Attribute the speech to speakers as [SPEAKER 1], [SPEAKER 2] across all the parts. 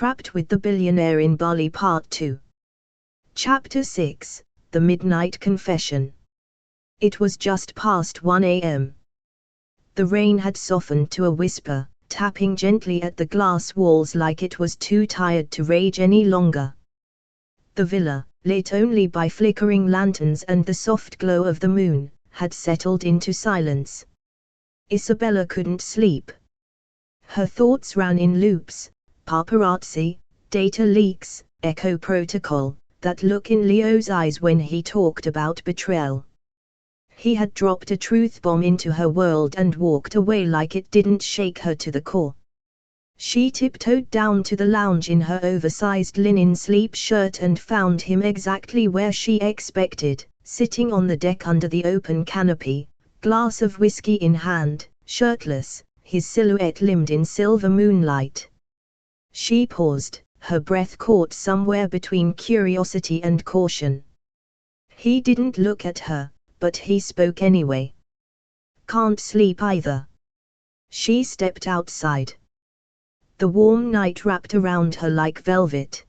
[SPEAKER 1] Trapped with the Billionaire in Bali Part 2. Chapter 6, The Midnight Confession. It was just past 1 a.m. The rain had softened to a whisper, tapping gently at the glass walls like it was too tired to rage any longer. The villa, lit only by flickering lanterns and the soft glow of the moon, had settled into silence. Isabella couldn't sleep. Her thoughts ran in loops: paparazzi, data leaks, echo protocol, that look in Leo's eyes when he talked about betrayal. He had dropped a truth bomb into her world and walked away like it didn't shake her to the core. She tiptoed down to the lounge in her oversized linen sleep shirt and found him exactly where she expected, sitting on the deck under the open canopy, glass of whiskey in hand, shirtless, his silhouette limned in silver moonlight. She paused, her breath caught somewhere between curiosity and caution. He didn't look at her, but he spoke anyway. "Can't sleep either." She stepped outside. The warm night wrapped around her like velvet.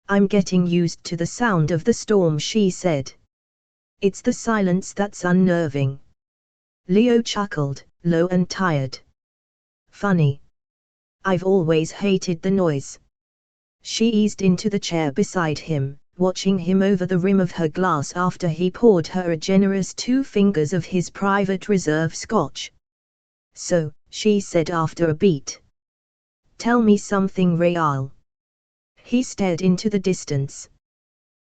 [SPEAKER 1] "I'm getting used to the sound of the storm," she said. "It's the silence that's unnerving." Leo chuckled, low and tired. "Funny. I've always hated the noise." She eased into the chair beside him, watching him over the rim of her glass after he poured her a generous 2 fingers of his private reserve scotch. "So," she said after a beat. "Tell me something real." He stared into the distance.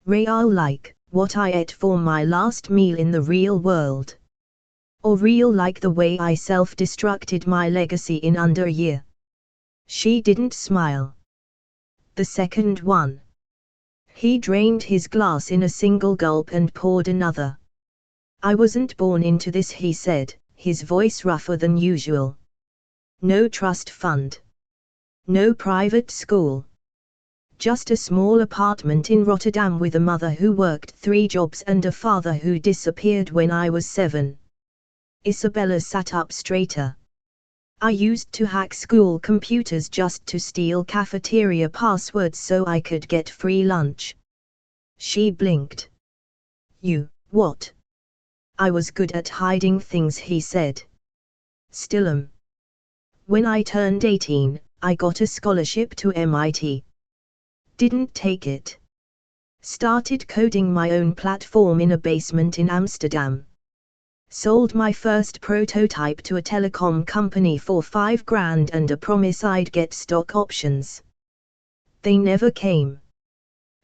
[SPEAKER 1] "Real like what I ate for my last meal in the real world? Or real like the way I self-destructed my legacy in under a year?" She didn't smile. "The second one." He drained his glass in a single gulp and poured another. "I wasn't born into this," he said, his voice rougher than usual. "No trust fund. No private school. Just a small apartment in Rotterdam with a mother who worked 3 jobs and a father who disappeared when I was 7. Isabella sat up straighter. "I used to hack school computers just to steal cafeteria passwords so I could get free lunch." She blinked. "You, what?" "I was good at hiding things," he said. "Still am. When I turned 18, I got a scholarship to MIT. Didn't take it. Started coding my own platform in a basement in Amsterdam. Sold my first prototype to a telecom company for $5,000 and a promise I'd get stock options. They never came.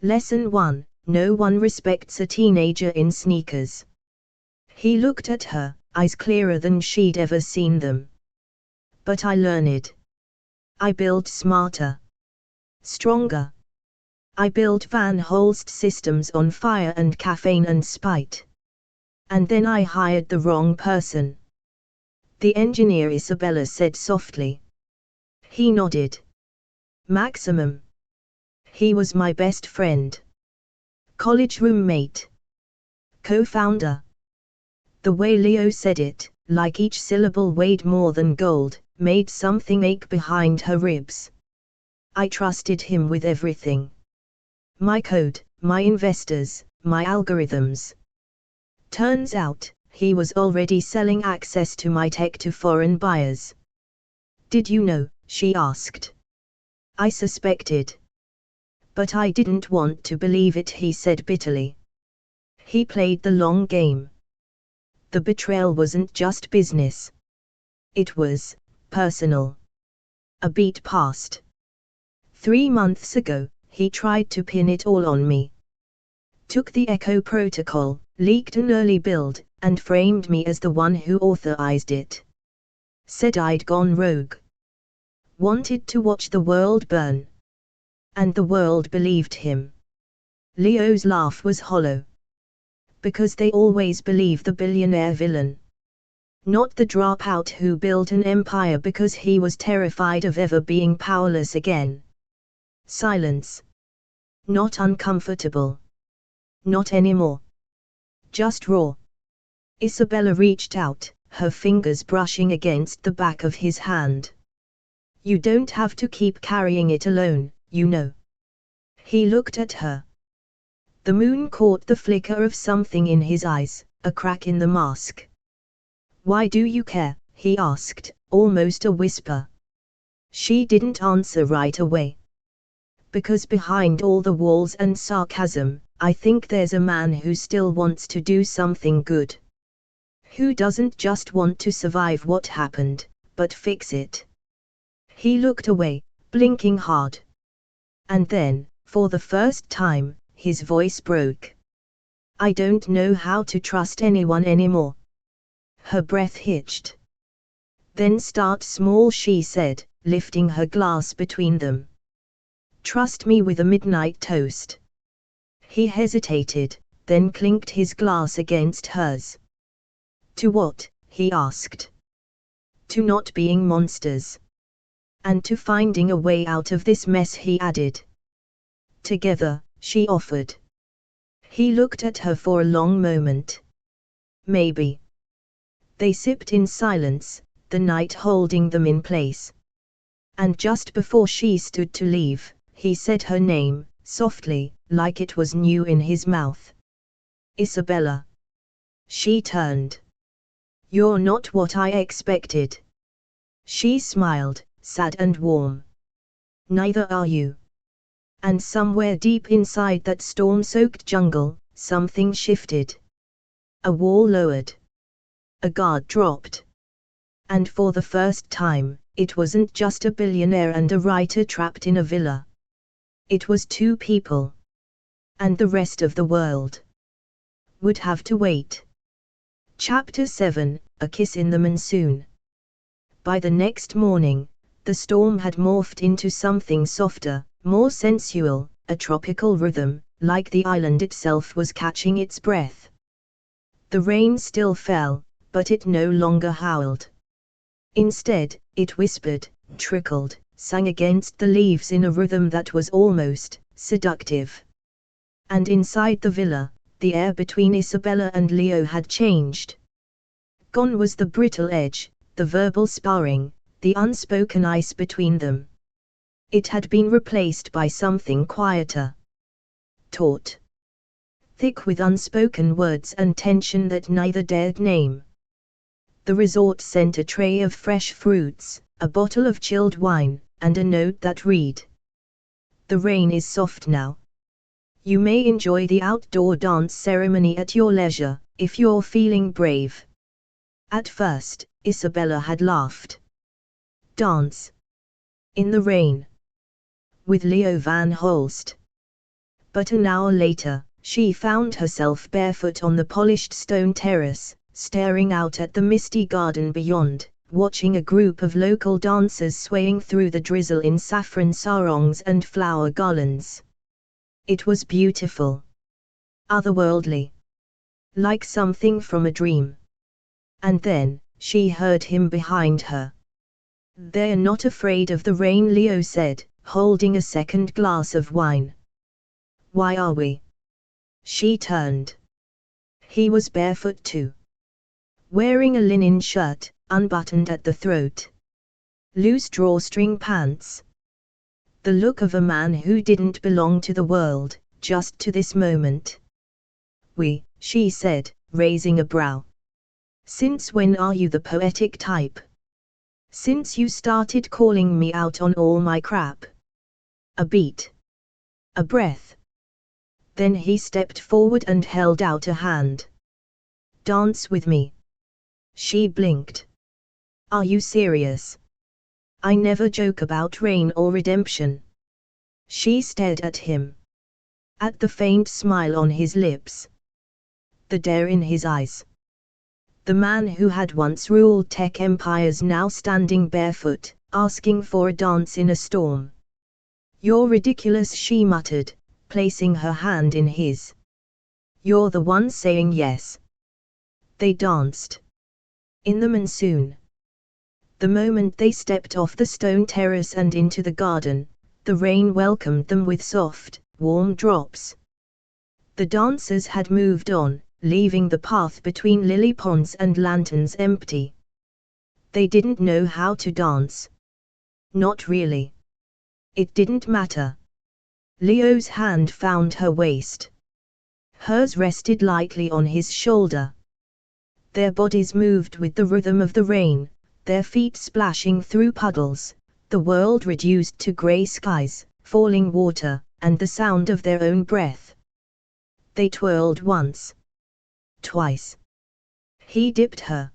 [SPEAKER 1] Lesson 1, no one respects a teenager in sneakers." He looked at her, eyes clearer than she'd ever seen them. "But I learned. I built smarter. Stronger. I built Van Holst systems on fire and caffeine and spite. And then I hired the wrong person." "The engineer," Isabella said softly. He nodded. "Maximum. He was my best friend. College roommate. Co-founder." The way Leo said it, like each syllable weighed more than gold, made something ache behind her ribs. "I trusted him with everything. My code, my investors, my algorithms. Turns out, he was already selling access to my tech to foreign buyers." "Did you know?" she asked. "I suspected. But I didn't want to believe it," he said bitterly. He played the long game. The betrayal wasn't just business. It was personal. A beat passed. 3 months ago, he tried to pin it all on me. Took the Echo protocol, leaked an early build, and framed me as the one who authorized it. Said I'd gone rogue. Wanted to watch the world burn. And the world believed him." Leo's laugh was hollow. "Because they always believe the billionaire villain. Not the dropout who built an empire because he was terrified of ever being powerless again." Silence. "Not uncomfortable. Not anymore. Just raw." Isabella reached out, her fingers brushing against the back of his hand. "You don't have to keep carrying it alone, you know. He looked at her. The moon caught the flicker of something in his eyes, a crack in the mask. Why do you care? He asked, almost a whisper. She didn't answer right away. Because behind all the walls and sarcasm, I think there's a man who still wants to do something good. Who doesn't just want to survive what happened, but fix it. He looked away, blinking hard. And then, for the first time, his voice broke. I don't know how to trust anyone anymore. Her breath hitched. Then start small, she said, lifting her glass between them. Trust me with a midnight toast. He hesitated, then clinked his glass against hers. To what? He asked. To not being monsters. And to finding a way out of this mess, he added. Together, she offered. He looked at her for a long moment. Maybe. They sipped in silence, the night holding them in place. And just before she stood to leave, he said her name, softly, like it was new in his mouth. Isabella. She turned. You're not what I expected. She smiled, sad and warm. Neither are you. And somewhere deep inside that storm-soaked jungle, something shifted. A wall lowered. A guard dropped. And for the first time, it wasn't just a billionaire and a writer trapped in a villa. It was two people. And the rest of the world would have to wait. Chapter 7, A Kiss in the Monsoon. By the next morning, the storm had morphed into something softer, more sensual, a tropical rhythm, like the island itself was catching its breath. The rain still fell, but it no longer howled. Instead, it whispered, trickled, sang against the leaves in a rhythm that was almost seductive. And inside the villa, the air between Isabella and Leo had changed. Gone was the brittle edge, the verbal sparring, the unspoken ice between them. It had been replaced by something quieter. Taut. Thick with unspoken words and tension that neither dared name. The resort sent a tray of fresh fruits, a bottle of chilled wine, and a note that read. The rain is soft now. You may enjoy the outdoor dance ceremony at your leisure, if you're feeling brave. At first, Isabella had laughed. Dance. In the rain. With Leo Van Holst. But an hour later, she found herself barefoot on the polished stone terrace, staring out at the misty garden beyond, watching a group of local dancers swaying through the drizzle in saffron sarongs and flower garlands. It was beautiful. Otherworldly. Like something from a dream. And then, she heard him behind her. They're not afraid of the rain, Leo said, holding a second glass of wine. Why are we? She turned. He was barefoot too. Wearing a linen shirt, unbuttoned at the throat. Loose drawstring pants. The look of a man who didn't belong to the world, just to this moment. We, she said, raising a brow. Since when are you the poetic type? Since you started calling me out on all my crap. A beat. A breath. Then he stepped forward and held out a hand. Dance with me. She blinked. Are you serious? I never joke about rain or redemption. She stared at him. At the faint smile on his lips. The dare in his eyes. The man who had once ruled tech empires now standing barefoot, asking for a dance in a storm. You're ridiculous, she muttered, placing her hand in his. You're the one saying yes. They danced. In the monsoon. The moment they stepped off the stone terrace and into the garden, the rain welcomed them with soft, warm drops. The dancers had moved on, leaving the path between lily ponds and lanterns empty. They didn't know how to dance. Not really. It didn't matter. Leo's hand found her waist. Hers rested lightly on his shoulder. Their bodies moved with the rhythm of the rain, their feet splashing through puddles, the world reduced to grey skies, falling water, and the sound of their own breath. They twirled once. Twice. He dipped her.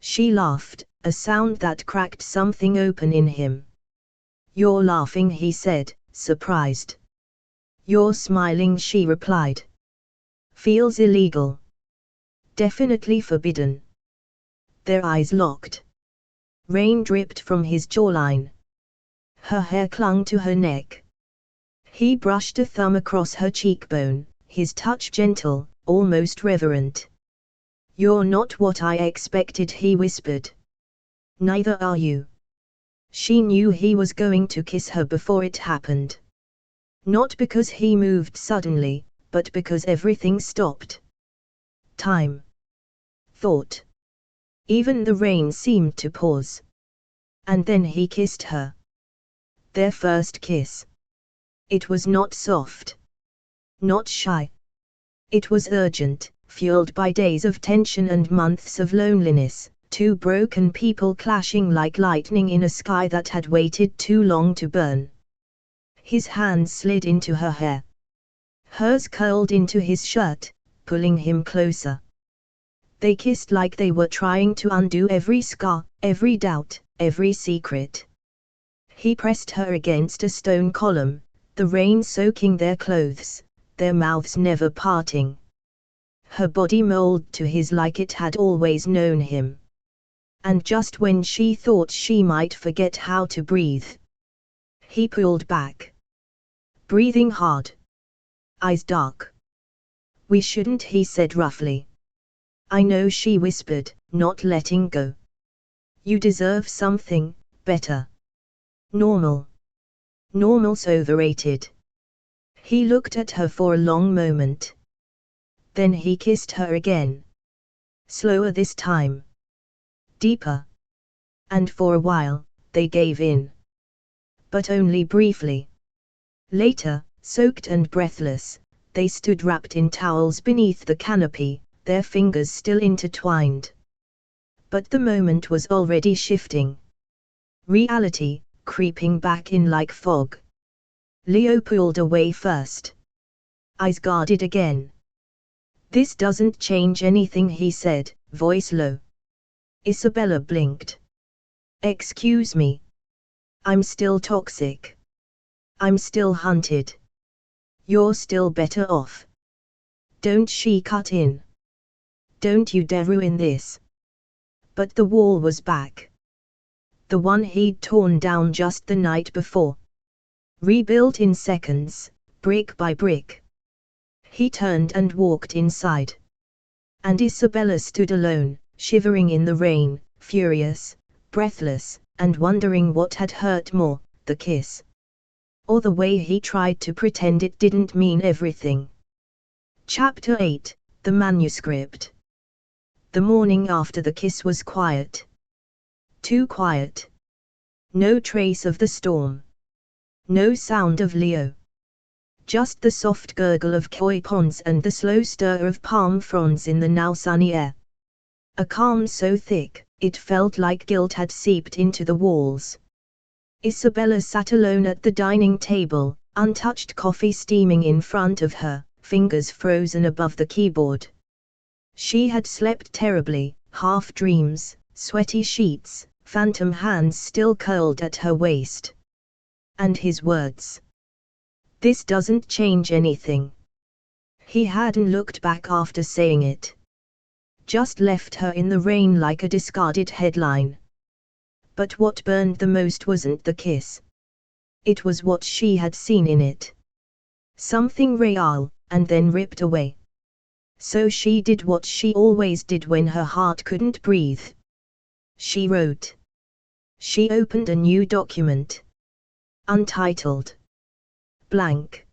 [SPEAKER 1] She laughed, a sound that cracked something open in him. "You're laughing," he said, surprised. "You're smiling," she replied. "Feels illegal. Definitely forbidden." Their eyes locked. Rain dripped from his jawline. Her hair clung to her neck. He brushed a thumb across her cheekbone, his touch gentle, almost reverent. "You're not what I expected," he whispered. "Neither are you." She knew he was going to kiss her before it happened. Not because he moved suddenly, but because everything stopped. Time. Thought. Even the rain seemed to pause. And then he kissed her. Their first kiss. It was not soft. Not shy. It was urgent, fueled by days of tension and months of loneliness, two broken people clashing like lightning in a sky that had waited too long to burn. His hands slid into her hair. Hers curled into his shirt, pulling him closer. They kissed like they were trying to undo every scar, every doubt, every secret. He pressed her against a stone column, the rain soaking their clothes, their mouths never parting. Her body molded to his like it had always known him. And just when she thought she might forget how to breathe, he pulled back. Breathing hard. Eyes dark. "We shouldn't," he said roughly. "I know," she whispered, not letting go. "You deserve something better. Normal. Normal's overrated." He looked at her for a long moment. Then he kissed her again. Slower this time. Deeper. And for a while, they gave in. But only briefly. Later, soaked and breathless, they stood wrapped in towels beneath the canopy, their fingers still intertwined. But the moment was already shifting. Reality, creeping back in like fog. Leo pulled away first. Eyes guarded again. "This doesn't change anything," he said, voice low. Isabella blinked. "Excuse me. I'm still toxic. I'm still hunted. You're still better off. Don't," she cut in. "Don't you dare ruin this." But the wall was back. The one he'd torn down just the night before. Rebuilt in seconds, brick by brick. He turned and walked inside. And Isabella stood alone, shivering in the rain, furious, breathless, and wondering what had hurt more, the kiss, or the way he tried to pretend it didn't mean everything. Chapter 8, The Manuscript. The morning after the kiss was quiet. Too quiet. No trace of the storm. No sound of Leo. Just the soft gurgle of koi ponds and the slow stir of palm fronds in the now sunny air. A calm so thick, it felt like guilt had seeped into the walls. Isabella sat alone at the dining table, untouched coffee steaming in front of her, fingers frozen above the keyboard. She had slept terribly, half dreams, sweaty sheets, phantom hands still curled at her waist. And his words. "This doesn't change anything." He hadn't looked back after saying it. Just left her in the rain like a discarded headline. But what burned the most wasn't the kiss. It was what she had seen in it. Something real, and then ripped away. So she did what she always did when her heart couldn't breathe. She wrote. She opened a new document. Untitled. Blank.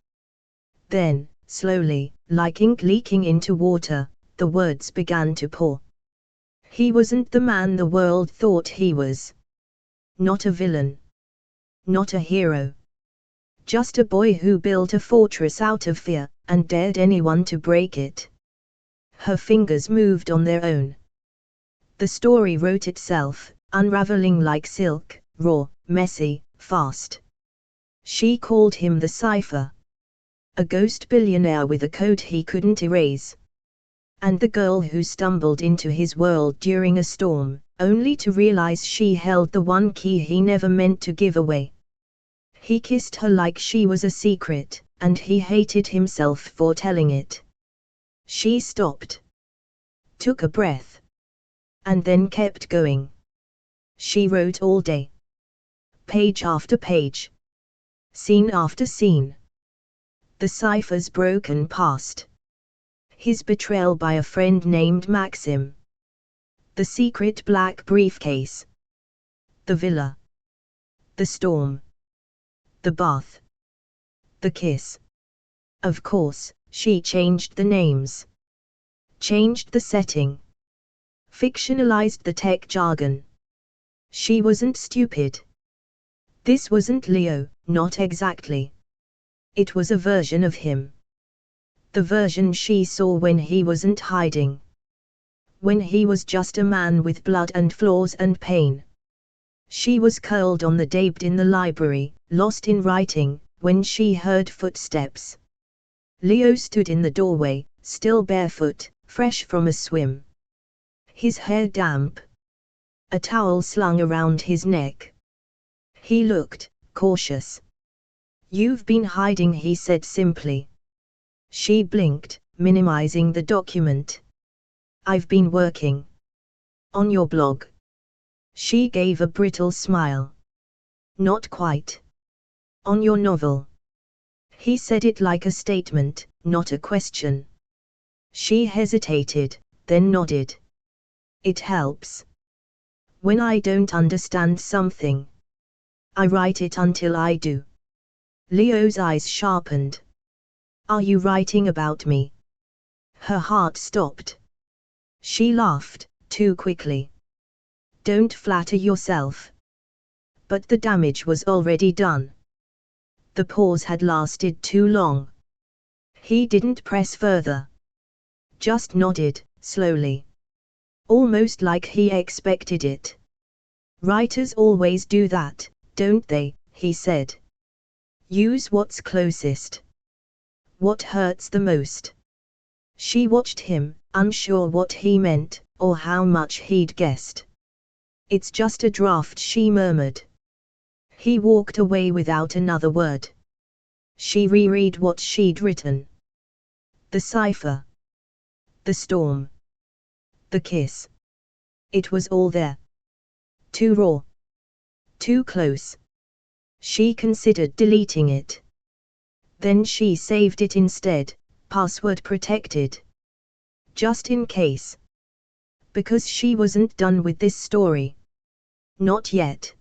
[SPEAKER 1] Then, slowly, like ink leaking into water, the words began to pour. He wasn't the man the world thought he was. Not a villain. Not a hero. Just a boy who built a fortress out of fear, and dared anyone to break it. Her fingers moved on their own. The story wrote itself, unraveling like silk, raw, messy, fast. She called him the cipher. A ghost billionaire with a code he couldn't erase. And the girl who stumbled into his world during a storm, only to realize she held the one key he never meant to give away. He kissed her like she was a secret, and he hated himself for telling it. She stopped. Took a breath. And then kept going. She wrote all day. Page after page. Scene after scene. The cipher's broken past. His betrayal by a friend named Maxim. The secret black briefcase. The villa. The storm. The bath. The kiss. Of course, she changed the names. Changed the setting. Fictionalized the tech jargon. She wasn't stupid. This wasn't Leo, not exactly. It was a version of him. The version she saw when he wasn't hiding. When he was just a man with blood and flaws and pain. She was curled on the bed in the library, lost in writing, when she heard footsteps. Leo stood in the doorway, still barefoot, fresh from a swim. His hair damp. A towel slung around his neck. He looked cautious. "You've been hiding," he said simply. She blinked, minimizing the document. "I've been working. On your blog." She gave a brittle smile. "Not quite. On your novel." He said it like a statement, not a question. She hesitated, then nodded. "It helps. When I don't understand something, I write it until I do." Leo's eyes sharpened. "Are you writing about me?" Her heart stopped. She laughed, too quickly. "Don't flatter yourself." But the damage was already done. The pause had lasted too long. He didn't press further. Just nodded, slowly. Almost like he expected it. "Writers always do that, don't they?" he said. "Use what's closest. What hurts the most." She watched him, unsure what he meant, or how much he'd guessed. "It's just a draft," she murmured. He walked away without another word. She reread what she'd written. The cipher. The storm. The kiss. It was all there. Too raw. Too close. She considered deleting it. Then she saved it instead, password protected. Just in case. Because she wasn't done with this story. Not yet.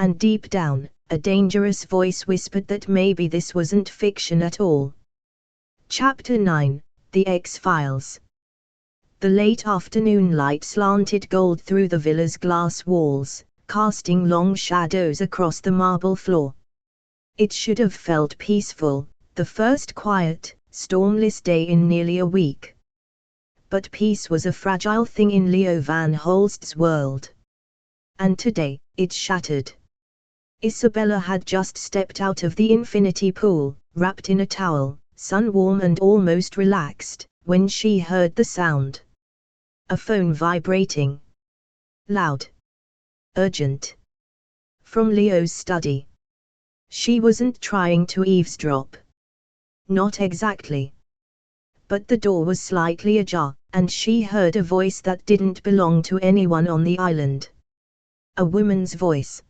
[SPEAKER 1] And deep down, a dangerous voice whispered that maybe this wasn't fiction at all. Chapter 9, The X-Files. The late afternoon light slanted gold through the villa's glass walls, casting long shadows across the marble floor. It should have felt peaceful, the first quiet, stormless day in nearly a week. But peace was a fragile thing in Leo Van Holst's world. And today, it shattered. Isabella had just stepped out of the infinity pool, wrapped in a towel, sun-warm and almost relaxed, when she heard the sound. A phone vibrating. Loud. Urgent. From Leo's study. She wasn't trying to eavesdrop. Not exactly. But the door was slightly ajar, and she heard a voice that didn't belong to anyone on the island. A woman's voice.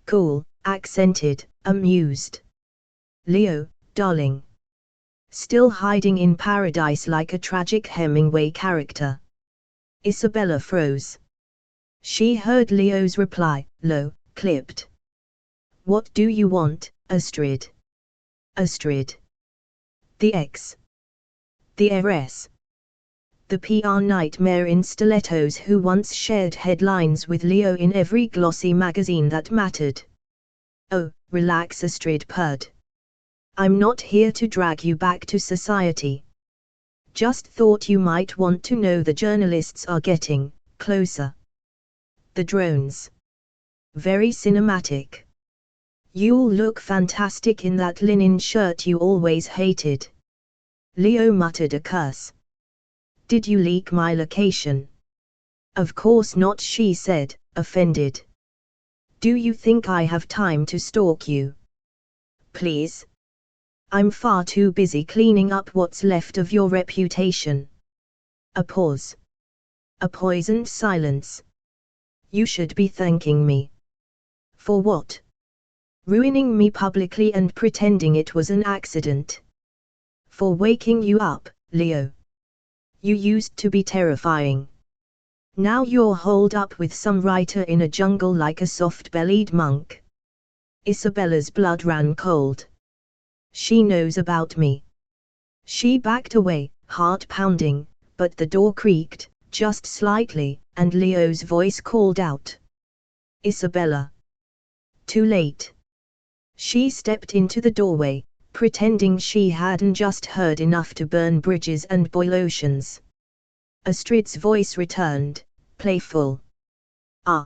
[SPEAKER 1] Cool, accented, amused. "Leo, darling. Still hiding in paradise like a tragic Hemingway character?" Isabella froze. She heard Leo's reply, low, clipped. "What do you want, Astrid?" Astrid. The ex. The heiress. The PR nightmare in stilettos who once shared headlines with Leo in every glossy magazine that mattered. "Oh, relax," Astrid purred. I'm not here to drag you back to society. Just thought you might want to know the journalists are getting closer. The drones. Very cinematic. You'll look fantastic in that linen shirt you always hated. Leo muttered a curse. Did you leak my location? Of course not, she said, offended. Do you think I have time to stalk you? Please. I'm far too busy cleaning up what's left of your reputation. A pause. A poisoned silence. You should be thanking me. For what? Ruining me publicly and pretending it was an accident. For waking you up, Leo. You used to be terrifying. Now you're holed up with some writer in a jungle like a soft-bellied monk. Isabella's blood ran cold. She knows about me. She backed away, heart pounding, but the door creaked, just slightly, and Leo's voice called out. Isabella. Too late. She stepped into the doorway, pretending she hadn't just heard enough to burn bridges and boil oceans. Astrid's voice returned, playful. Ah.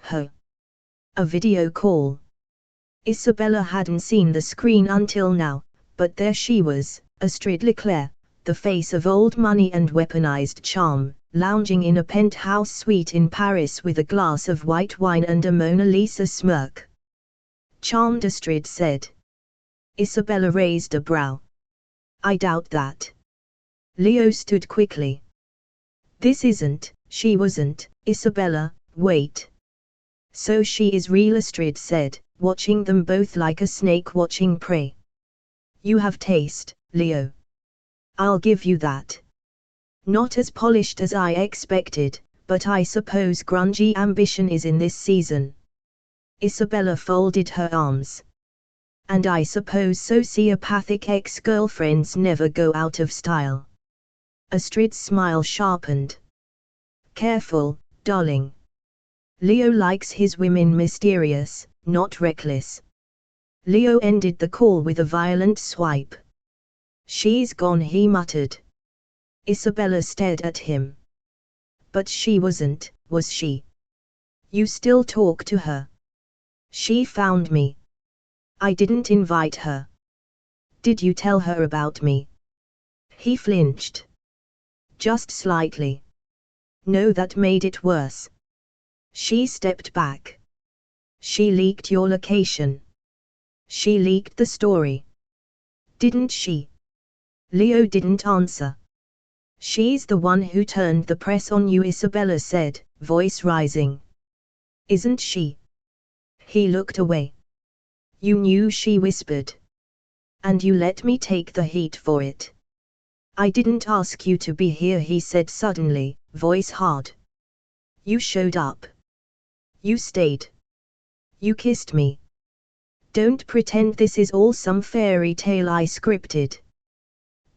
[SPEAKER 1] Huh. A video call. Isabella hadn't seen the screen until now, but there she was, Astrid Leclerc, the face of old money and weaponized charm, lounging in a penthouse suite in Paris with a glass of white wine and a Mona Lisa smirk. Charmed, Astrid said. Isabella raised a brow. I doubt that. Leo stood quickly. This isn't, she wasn't, Isabella, wait. So she is real, Astrid said, watching them both like a snake watching prey. You have taste, Leo. I'll give you that. Not as polished as I expected, but I suppose grungy ambition is in this season. Isabella folded her arms. And I suppose sociopathic ex-girlfriends never go out of style. Astrid's smile sharpened. Careful, darling. Leo likes his women mysterious, not reckless. Leo ended the call with a violent swipe. She's gone, he muttered. Isabella stared at him. But she wasn't, was she? You still talk to her? She found me. I didn't invite her. Did you tell her about me? He flinched. Just slightly. No, that made it worse. She stepped back. She leaked your location. She leaked the story. Didn't she? Leo didn't answer. She's the one who turned the press on you, Isabella said, voice rising. Isn't she? He looked away. You knew, she whispered. And you let me take the heat for it. I didn't ask you to be here, he said suddenly, voice hard. You showed up. You stayed. You kissed me. Don't pretend this is all some fairy tale I scripted.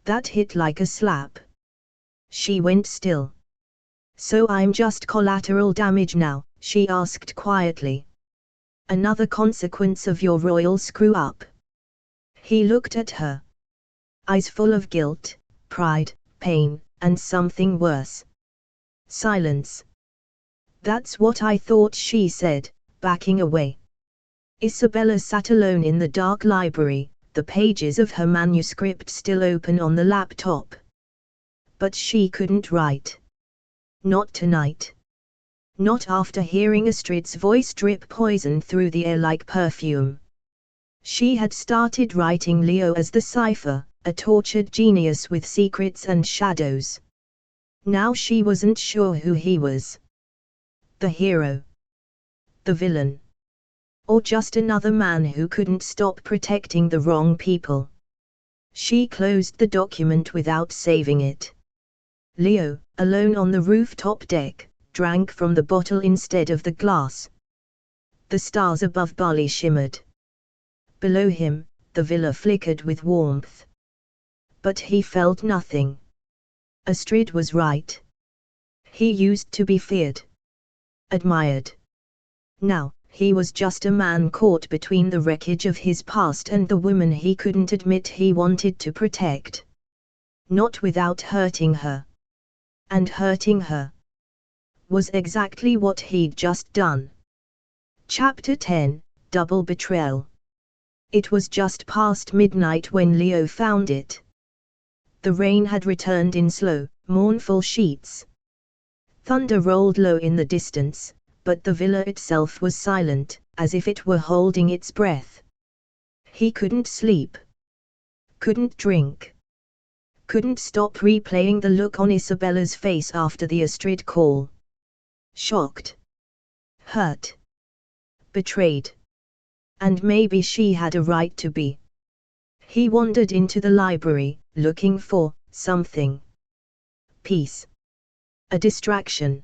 [SPEAKER 1] That hit like a slap. She went still. So I'm just collateral damage now, she asked quietly. Another consequence of your royal screw-up. He looked at her. Eyes full of guilt, pride, pain, and something worse. Silence. That's what I thought, she said, backing away. Isabella sat alone in the dark library, the pages of her manuscript still open on the laptop. But she couldn't write. Not tonight. Not after hearing Astrid's voice drip poison through the air like perfume. She had started writing Leo as the cipher, a tortured genius with secrets and shadows. Now she wasn't sure who he was. The hero. The villain. Or just another man who couldn't stop protecting the wrong people. She closed the document without saving it. Leo, alone on the rooftop deck, drank from the bottle instead of the glass. The stars above Bali shimmered. Below him, the villa flickered with warmth. But he felt nothing. Astrid was right. He used to be feared. Admired. Now, he was just a man caught between the wreckage of his past and the woman he couldn't admit he wanted to protect. Not without hurting her. And hurting her was exactly what he'd just done. Chapter 10, Double Betrayal. It was just past midnight when Leo found it. The rain had returned in slow, mournful sheets. Thunder rolled low in the distance, but the villa itself was silent, as if it were holding its breath. He couldn't sleep. Couldn't drink. Couldn't stop replaying the look on Isabella's face after the Astrid call. Shocked. Hurt. Betrayed. And maybe she had a right to be. He wandered into the library, looking for something. Peace. A distraction.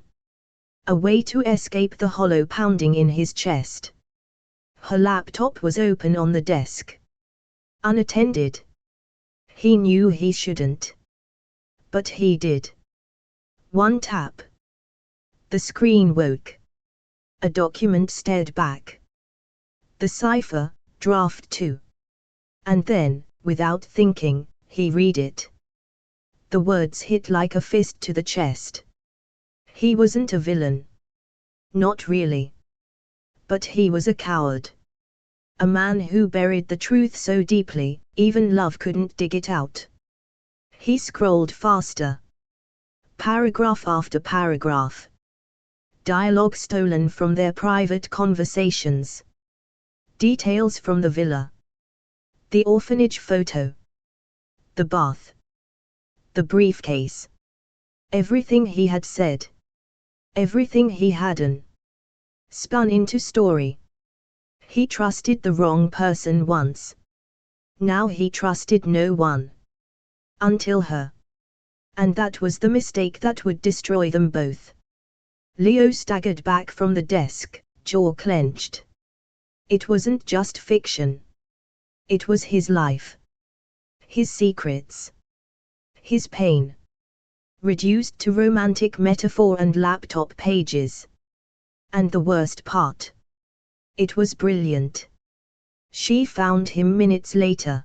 [SPEAKER 1] A way to escape the hollow pounding in his chest. Her laptop was open on the desk. Unattended. He knew he shouldn't. But he did. One tap. The screen woke. A document stared back. The cipher, draft 2. And then, without thinking, he read it. The words hit like a fist to the chest. He wasn't a villain. Not really. But he was a coward. A man who buried the truth so deeply, even love couldn't dig it out. He scrolled faster. Paragraph after paragraph. Dialogue stolen from their private conversations. Details from the villa. The orphanage photo. The bath. The briefcase. Everything he had said. Everything he hadn't. Spun into story. He trusted the wrong person once. Now he trusted no one. Until her. And that was the mistake that would destroy them both. Leo staggered back from the desk, jaw clenched. It wasn't just fiction. It was his life. His secrets. His pain. Reduced to romantic metaphor and laptop pages. And the worst part. It was brilliant. She found him minutes later.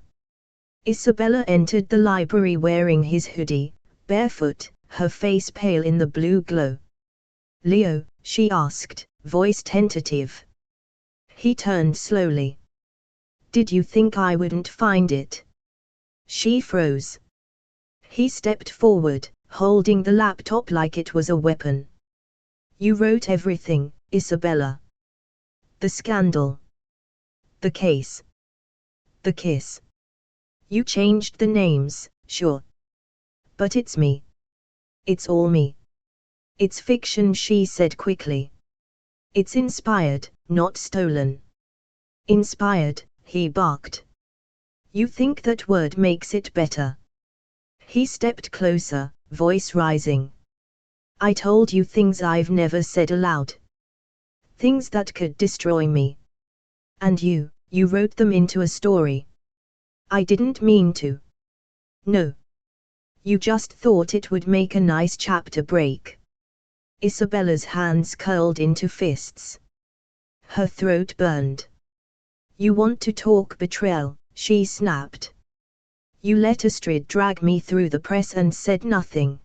[SPEAKER 1] Isabella entered the library wearing his hoodie, barefoot, her face pale in the blue glow. "Leo," she asked, voice tentative. He turned slowly. "Did you think I wouldn't find it?" She froze. He stepped forward, holding the laptop like it was a weapon. "You wrote everything, Isabella. The scandal. The case. The kiss. You changed the names, sure. But it's me. It's all me. It's fiction," she said quickly. "It's inspired, not stolen." "Inspired," he barked. "You think that word makes it better?" He stepped closer, voice rising. "I told you things I've never said aloud. Things that could destroy me. And you wrote them into a story. I didn't mean to. No. You just thought it would make a nice chapter break." Isabella's hands curled into fists. Her throat burned. "You want to talk betrayal," she snapped. "You let Astrid drag me through the press and said nothing.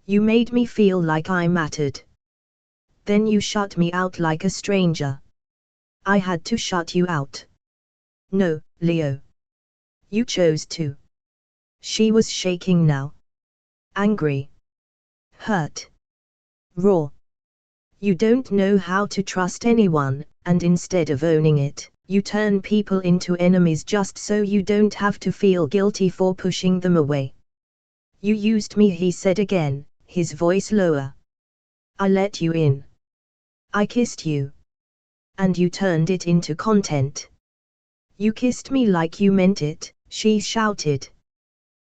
[SPEAKER 1] You made me feel like I mattered. Then you shut me out like a stranger. I had to shut you out." "No, Leo. You chose to." She was shaking now. Angry. Hurt. Raw. "You don't know how to trust anyone, and instead of owning it, you turn people into enemies just so you don't have to feel guilty for pushing them away. You used me," he said again, his voice lower. "I let you in. I kissed you. And you turned it into content. You kissed me like you meant it," she shouted.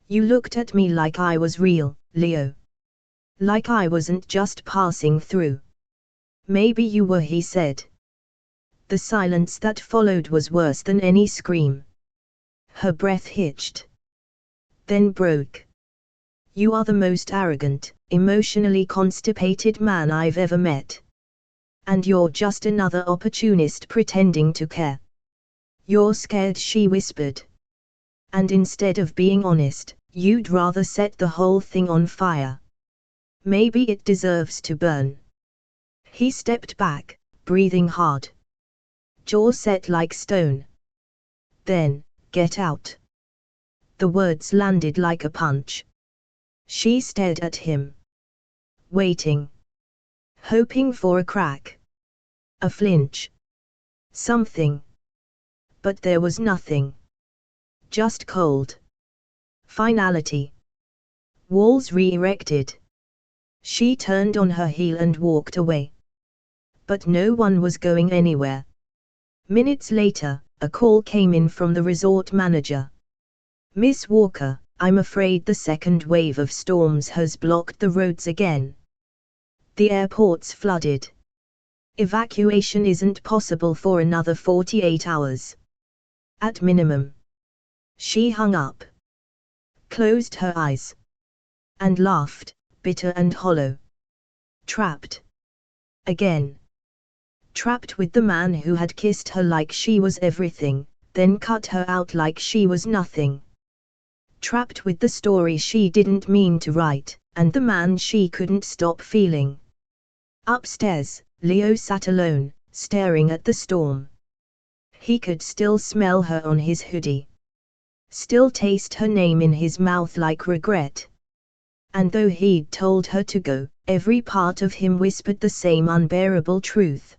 [SPEAKER 1] "You looked at me like I was real, Leo. Like I wasn't just passing through." "Maybe you were," he said. The silence that followed was worse than any scream. Her breath hitched. Then broke. "You are the most arrogant, emotionally constipated man I've ever met. And you're just another opportunist pretending to care. You're scared, she whispered. And instead of being honest, you'd rather set the whole thing on fire. Maybe it deserves to burn. He stepped back, breathing hard. Jaw set like stone. Then, get out. The words landed like a punch. She stared at him. Waiting. Hoping for a crack. A flinch. Something. But there was nothing. Just cold. Finality. Walls re-erected. She turned on her heel and walked away. But no one was going anywhere. Minutes later, a call came in from the resort manager. Miss Walker, I'm afraid the second wave of storms has blocked the roads again. The airport's flooded. Evacuation isn't possible for another 48 hours. At minimum. She hung up. Closed her eyes. And laughed, bitter and hollow. Trapped. Again. Trapped with the man who had kissed her like she was everything, then cut her out like she was nothing. Trapped with the story she didn't mean to write, and the man she couldn't stop feeling. Upstairs, Leo sat alone, staring at the storm. He could still smell her on his hoodie. Still taste her name in his mouth like regret. And though he'd told her to go, every part of him whispered the same unbearable truth.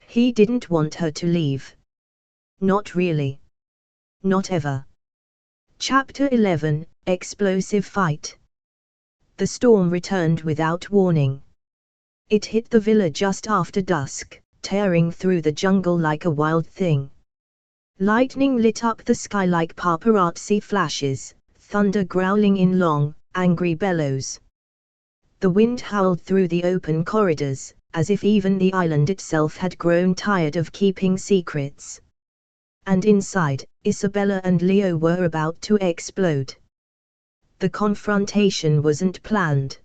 [SPEAKER 1] He didn't want her to leave. Not really. Not ever. Chapter 11, Explosive Fight. The storm returned without warning. It hit the villa just after dusk, tearing through the jungle like a wild thing. Lightning lit up the sky like paparazzi flashes, thunder growling in long, angry bellows. The wind howled through the open corridors, as if even the island itself had grown tired of keeping secrets. And inside, Isabella and Leo were about to explode. The confrontation wasn't planned.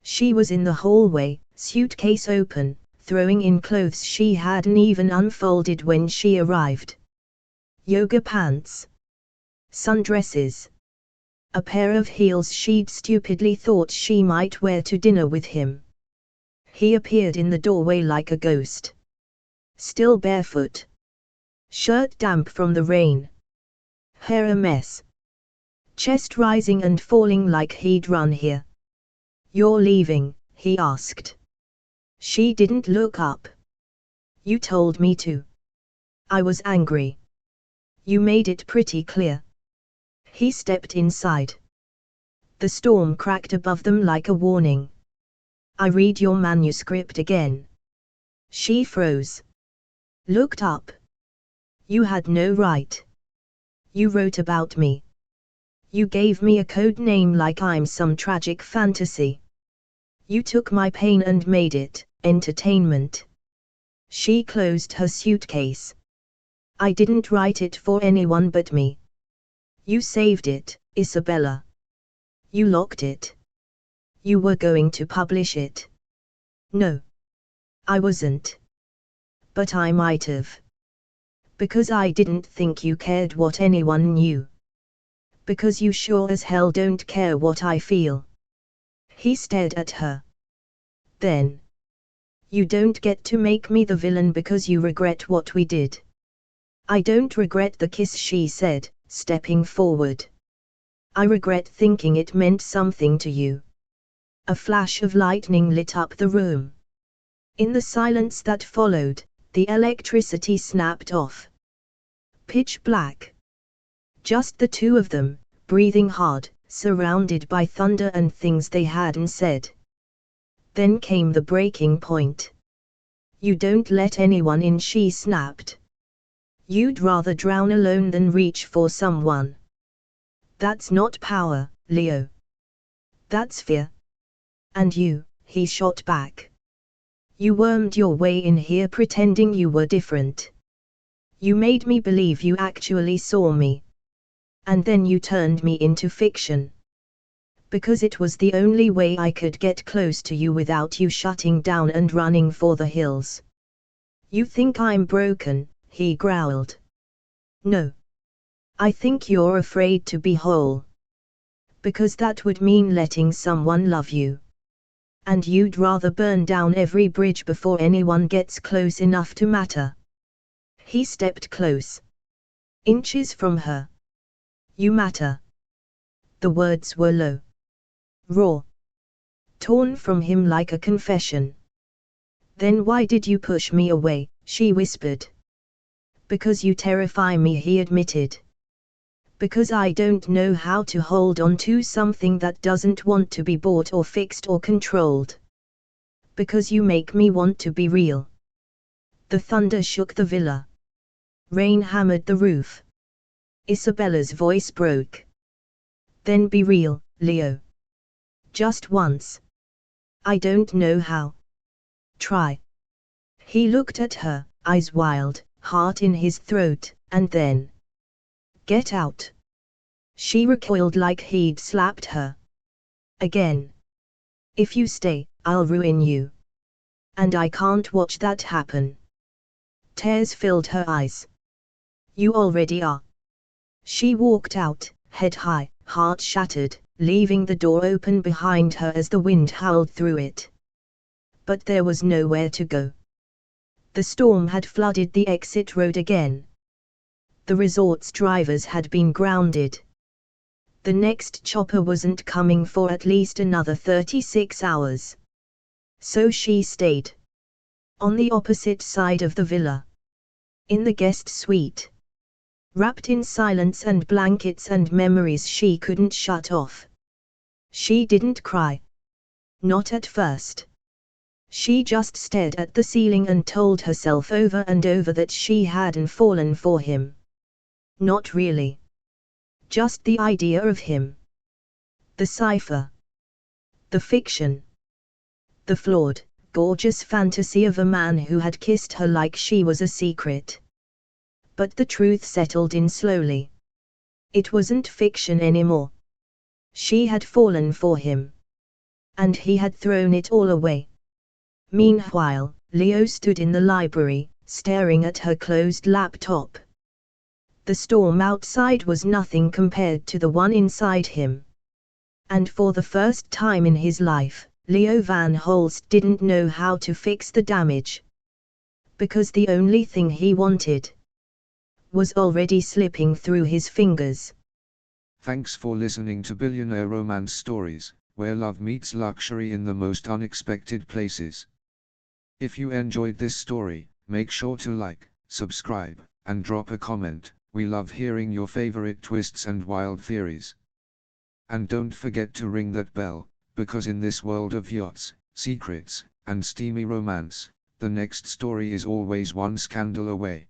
[SPEAKER 1] She was in the hallway, suitcase open, throwing in clothes she hadn't even unfolded when she arrived. Yoga pants. Sundresses. A pair of heels she'd stupidly thought she might wear to dinner with him. He appeared in the doorway like a ghost. Still barefoot. Shirt damp from the rain. Hair a mess. Chest rising and falling like he'd run here. You're leaving, he asked. She didn't look up. You told me to. I was angry. You made it pretty clear. He stepped inside. The storm cracked above them like a warning. I read your manuscript again. She froze. Looked up. You had no right. You wrote about me. You gave me a code name like I'm some tragic fantasy. You took my pain and made it entertainment. She closed her suitcase. I didn't write it for anyone but me. You saved it, Isabella. You locked it. You were going to publish it. No. I wasn't. But I might have. Because I didn't think you cared what anyone knew. Because you sure as hell don't care what I feel. He stared at her. Then. You don't get to make me the villain because you regret what we did. I don't regret the kiss, she said, stepping forward. I regret thinking it meant something to you. A flash of lightning lit up the room. In the silence that followed, the electricity snapped off. Pitch black. Just the two of them, breathing hard, surrounded by thunder and things they hadn't said. Then came the breaking point. You don't let anyone in, she snapped. You'd rather drown alone than reach for someone. That's not power, Leo. That's fear. And you, he shot back. You wormed your way in here pretending you were different. You made me believe you actually saw me. And then you turned me into fiction. Because it was the only way I could get close to you without you shutting down and running for the hills. You think I'm broken, he growled. No. I think you're afraid to be whole. Because that would mean letting someone love you. And you'd rather burn down every bridge before anyone gets close enough to matter. He stepped close. Inches from her. You matter. The words were low. Raw. Torn from him like a confession. Then why did you push me away, she whispered. Because you terrify me, he admitted. Because I don't know how to hold on to something that doesn't want to be bought or fixed or controlled. Because you make me want to be real. The thunder shook the villa. Rain hammered the roof. Isabella's voice broke. Then be real, Leo. Just once. I don't know how. Try. He looked at her, eyes wild, heart in his throat, and then. Get out. She recoiled like he'd slapped her. Again. If you stay, I'll ruin you. And I can't watch that happen. Tears filled her eyes. You already are. She walked out, head high, heart shattered, leaving the door open behind her as the wind howled through it. But there was nowhere to go. The storm had flooded the exit road again. The resort's drivers had been grounded. The next chopper wasn't coming for at least another 36 hours. So she stayed. On the opposite side of the villa. In the guest suite. Wrapped in silence and blankets and memories she couldn't shut off. She didn't cry. Not at first. She just stared at the ceiling and told herself over and over that she hadn't fallen for him. Not really. Just the idea of him. The cipher. The fiction. The flawed, gorgeous fantasy of a man who had kissed her like she was a secret. But the truth settled in slowly. It wasn't fiction anymore. She had fallen for him. And he had thrown it all away. Meanwhile, Leo stood in the library, staring at her closed laptop. The storm outside was nothing compared to the one inside him. And for the first time in his life, Leo Van Holst didn't know how to fix the damage. Because the only thing he wanted was already slipping through his fingers.
[SPEAKER 2] Thanks for listening to Billionaire Romance Stories, where love meets luxury in the most unexpected places. If you enjoyed this story, make sure to like, subscribe, and drop a comment. We love hearing your favorite twists and wild theories. And don't forget to ring that bell, because in this world of yachts, secrets, and steamy romance, the next story is always one scandal away.